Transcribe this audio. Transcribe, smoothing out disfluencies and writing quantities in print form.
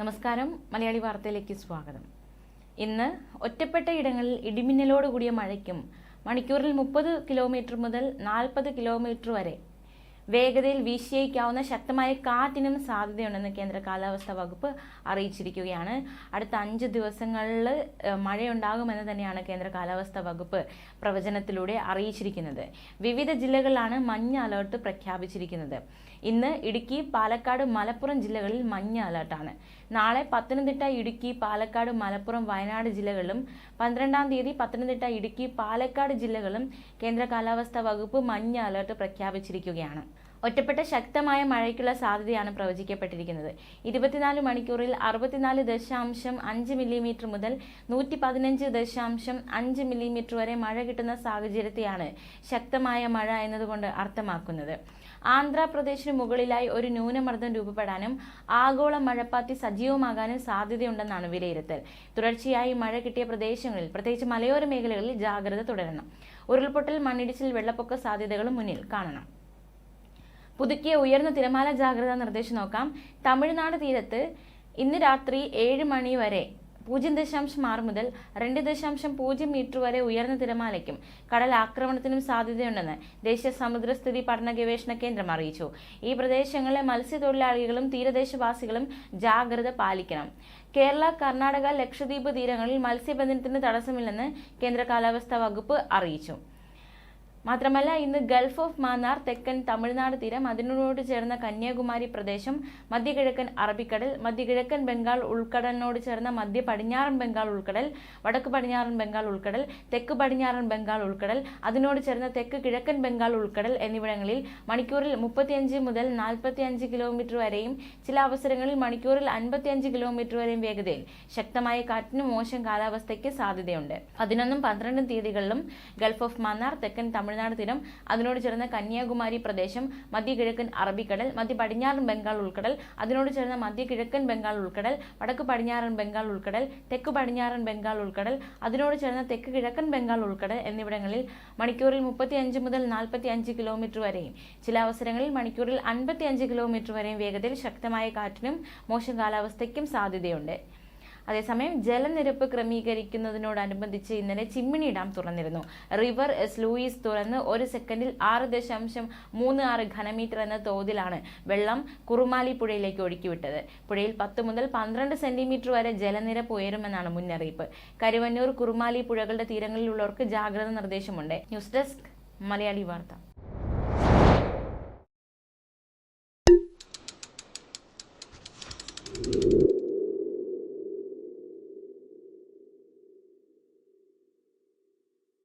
നമസ്കാരം, മലയാളി വാർത്തയിലേക്ക് സ്വാഗതം. ഇന്ന് ഒറ്റപ്പെട്ട ഇടങ്ങളിൽ ഇടിമിന്നലോട് കൂടിയ മഴയ്ക്കും മണിക്കൂറിൽ 30 കിലോമീറ്റർ മുതൽ 40 കിലോമീറ്റർ വരെ വേഗതയിൽ വീശിയേക്കാവുന്ന ശക്തമായ കാറ്റിനും സാധ്യതയുണ്ടെന്ന് കേന്ദ്ര കാലാവസ്ഥാ വകുപ്പ് അറിയിച്ചിരിക്കുകയാണ്. അടുത്ത 5 ദിവസങ്ങളിൽ മഴയുണ്ടാകുമെന്ന് തന്നെയാണ് കേന്ദ്ര കാലാവസ്ഥാ വകുപ്പ് പ്രവചനത്തിലൂടെ അറിയിച്ചിരിക്കുന്നത്. വിവിധ ജില്ലകളിലാണ് മഞ്ഞ അലേർട്ട് പ്രഖ്യാപിച്ചിരിക്കുന്നത്. ഇന്ന് ഇടുക്കി, പാലക്കാട്, മലപ്പുറം ജില്ലകളിൽ മഞ്ഞ അലേർട്ടാണ്. നാളെ പത്തനംതിട്ട, ഇടുക്കി, പാലക്കാട്, മലപ്പുറം, വയനാട് ജില്ലകളിലും 12-ാം തീയതി പത്തനംതിട്ട, ഇടുക്കി, പാലക്കാട് ജില്ലകളും കേന്ദ്ര കാലാവസ്ഥാ വകുപ്പ് മഞ്ഞ അലേർട്ട് പ്രഖ്യാപിച്ചിരിക്കുകയാണ്. ഒറ്റപ്പെട്ട ശക്തമായ മഴയ്ക്കുള്ള സാധ്യതയാണ് പ്രവചിക്കപ്പെട്ടിരിക്കുന്നത്. 24 മണിക്കൂറിൽ 64.5 മില്ലിമീറ്റർ മുതൽ 115.5 മില്ലിമീറ്റർ വരെ മഴ കിട്ടുന്ന സാഹചര്യത്തെയാണ് ശക്തമായ മഴ എന്നതുകൊണ്ട് അർത്ഥമാക്കുന്നത്. ആന്ധ്രാപ്രദേശിന് മുകളിലായി ഒരു ന്യൂനമർദ്ദം രൂപപ്പെടാനും ആഗോള മഴപ്പാത്തി സജീവമാകാനും സാധ്യതയുണ്ടെന്നാണ് വിലയിരുത്തൽ. തുടർച്ചയായി മഴ കിട്ടിയ പ്രദേശങ്ങളിൽ, പ്രത്യേകിച്ച് മലയോര മേഖലകളിൽ ജാഗ്രത തുടരണം. ഉരുൾപൊട്ടൽ, മണ്ണിടിച്ചിൽ, വെള്ളപ്പൊക്ക സാധ്യതകളും മുന്നിൽ കാണണം. പുതുക്കിയ ഉയർന്ന തിരമാല ജാഗ്രതാ നിർദ്ദേശം നോക്കാം. തമിഴ്നാട് തീരത്ത് ഇന്ന് രാത്രി 7 മണി വരെ 0.6 മുതൽ 2.0 മീറ്റർ വരെ ഉയർന്ന തിരമാലയ്ക്കും കടൽ ആക്രമണത്തിനും സാധ്യതയുണ്ടെന്ന് ദേശീയ സമുദ്രസ്ഥിതി പഠന ഗവേഷണ കേന്ദ്രം അറിയിച്ചു. ഈ പ്രദേശങ്ങളിലെ മത്സ്യത്തൊഴിലാളികളും തീരദേശവാസികളും ജാഗ്രത പാലിക്കണം. കേരള, കർണാടക, ലക്ഷദ്വീപ് തീരങ്ങളിൽ മത്സ്യബന്ധനത്തിന് തടസ്സമില്ലെന്ന് കേന്ദ്ര കാലാവസ്ഥാ വകുപ്പ് അറിയിച്ചു. മാത്രമല്ല, ഇന്ന് ഗൾഫ് ഓഫ് മാന്നാർ, തെക്കൻ തമിഴ്നാട് തീരം, അതിനോട് ചേർന്ന കന്യാകുമാരി പ്രദേശം, മധ്യകിഴക്കൻ അറബിക്കടൽ, മധ്യകിഴക്കൻ ബംഗാൾ ഉൾക്കടലിനോട് ചേർന്ന മധ്യ പടിഞ്ഞാറൻ ബംഗാൾ ഉൾക്കടൽ, വടക്ക് പടിഞ്ഞാറൻ ബംഗാൾ ഉൾക്കടൽ, തെക്ക് പടിഞ്ഞാറൻ ബംഗാൾ ഉൾക്കടൽ, അതിനോട് ചേർന്ന തെക്ക് കിഴക്കൻ ബംഗാൾ ഉൾക്കടൽ എന്നിവിടങ്ങളിൽ മണിക്കൂറിൽ 35 മുതൽ 45 കിലോമീറ്റർ വരെയും ചില അവസരങ്ങളിൽ മണിക്കൂറിൽ 55 കിലോമീറ്റർ വരെയും വേഗതയിൽ ശക്തമായ കാറ്റിനും മോശം കാലാവസ്ഥയ്ക്ക് സാധ്യതയുണ്ട്. 11ഉം 12ഉം തീയതികളിലും ഗൾഫ് ഓഫ് മാന്നാർ, തെക്കൻ തമിഴ്നാട് തീരം, അതിനോട് ചേർന്ന കന്യാകുമാരി പ്രദേശം, മധ്യകിഴക്കൻ അറബിക്കടൽ, മധ്യ പടിഞ്ഞാറൻ ബംഗാൾ ഉൾക്കടൽ, അതിനോട് ചേർന്ന മധ്യകിഴക്കൻ ബംഗാൾ ഉൾക്കടൽ, വടക്ക് പടിഞ്ഞാറൻ ബംഗാൾ ഉൾക്കടൽ, തെക്ക് പടിഞ്ഞാറൻ ബംഗാൾ ഉൾക്കടൽ, അതിനോട് ചേർന്ന തെക്ക് കിഴക്കൻ ബംഗാൾ ഉൾക്കടൽ എന്നിവിടങ്ങളിൽ മണിക്കൂറിൽ 35 മുതൽ 45 കിലോമീറ്റർ വരെയും ചില അവസരങ്ങളിൽ മണിക്കൂറിൽ 55 കിലോമീറ്റർ വരെയും വേഗതയിൽ ശക്തമായ കാറ്റിനും മോശം കാലാവസ്ഥയ്ക്കും സാധ്യതയുണ്ട്. അതേസമയം ജലനിരപ്പ് ക്രമീകരിക്കുന്നതിനോടനുബന്ധിച്ച് ഇന്നലെ ചിമ്മിണി ഡാം തുറന്നിരുന്നു. റിവർ എസ് ലൂയിസ് തുറന്ന് 1 സെക്കൻഡിൽ 6.36 ഘനമീറ്റർ എന്ന തോതിലാണ് വെള്ളം കുറുമാലി പുഴയിലേക്ക് ഒഴുക്കിവിട്ടത്. പുഴയിൽ 10 മുതൽ 12 സെന്റിമീറ്റർ വരെ ജലനിരപ്പ് ഉയരുമെന്നാണ് മുന്നറിയിപ്പ്. കരുവന്നൂർ, കുറുമാലി പുഴകളുടെ തീരങ്ങളിലുള്ളവർക്ക് ജാഗ്രതാ നിർദ്ദേശമുണ്ട്. ന്യൂസ് ഡെസ്ക്, മലയാളി വാർത്ത.